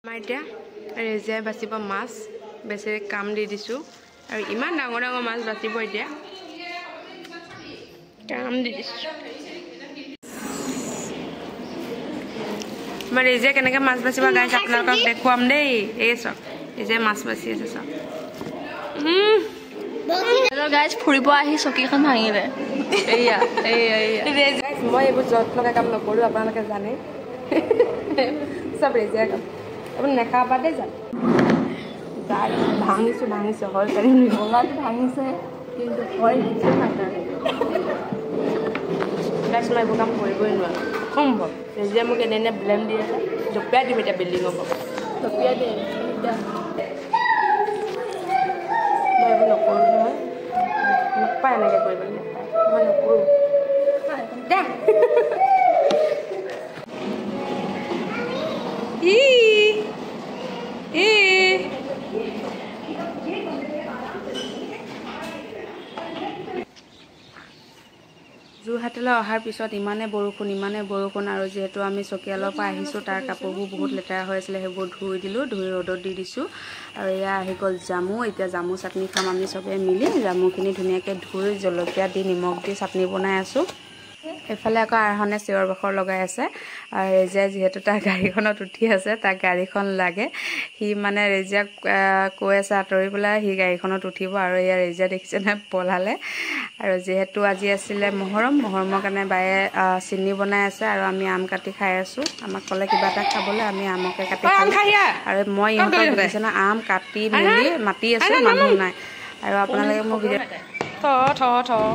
আমাৰ এতিয়া ৰেজিয়াই বাচিব মাছ বেছি কাম দি দিছোঁ আৰু ইমান ডাঙৰ ডাঙৰ মাছ বাচিব এতিয়া কাম দি দিছোঁ আমাৰ ৰেজিয়া কেনেকৈ মাছ বাচিব গাইছ আপোনালোকক দেখুৱাম দেই এই চাওক ৰেজিয়াই মাছ বাচি আছে চাওক হেল্ল' গাইজ ফুৰিব আহি চকীখন ভাঙিলে এয়া গাইছ মই এইবোৰ যত্নকৈ কাম নকৰোঁ আপোনালোকে জানে চব ৰেজিয়াৰ কাম আপুনি নেখাবা দেই যাম ভাঙিছোঁ হয় কালি বঙাটো ভাঙিছে কিন্তু হয় দিছোঁ নাকাৰে গাইছ মই এইবোৰ কাম কৰিবই নোৱাৰোঁ সম্ভৱ ৰেজিয়াই মোক এনে ব্লেম দি আছে জপিয়াই দিম এতিয়া বিল্ডিঙৰ পৰা জপিয়াই দে মই এইবোৰ নকৰোঁ নহয় নাপায় এনেকৈ কৰিবলৈ নাপায় মই নকৰোঁ দে যোৰহাটলৈ অহাৰ পিছত ইমানে বৰষুণ আৰু যিহেতু আমি চকিয়ালৰ পৰা আহিছোঁ তাৰ কাপোৰবোৰ বহুত লেতেৰা হৈ আছিলে সেইবোৰ ধুই দিলোঁ ধুই ৰ'দত দি দিছোঁ আৰু এয়া আহি গ'ল জামু এতিয়া জামু চাটনি খাম আমি চবেই মিলি জামুখিনি ধুনীয়াকৈ ধুই জলকীয়া দি নিমখ দি চাটনি বনাই আছোঁ এইফালে আকৌ আৰহনে চিঞৰ বাখৰ লগাই আছে আৰু ৰেজিয়াই যিহেতু তাৰ গাড়ীখনত উঠি আছে তাক গাড়ীখন লাগে সি মানে ৰেজিয়াক কৈ আছে আঁতৰি পেলাই সি গাড়ীখনত উঠিব আৰু এয়া ৰেজিয়া দেখিছেনে পলালে আৰু যিহেতু আজি আছিলে মহৰমৰ কাৰণে বায়ে চিনি বনাই আছে আৰু আমি আম কাটি খাই আছোঁ আমাক ক'লে কিবা এটা খাবলৈ আমি আমকে কাটি খালোঁ আৰু মই ইহঁতক দেখিছেনে আম কাটি মেলি মাতি আছোঁ মানুহ নাই আৰু আপোনালোকে মোক ভিডিঅ'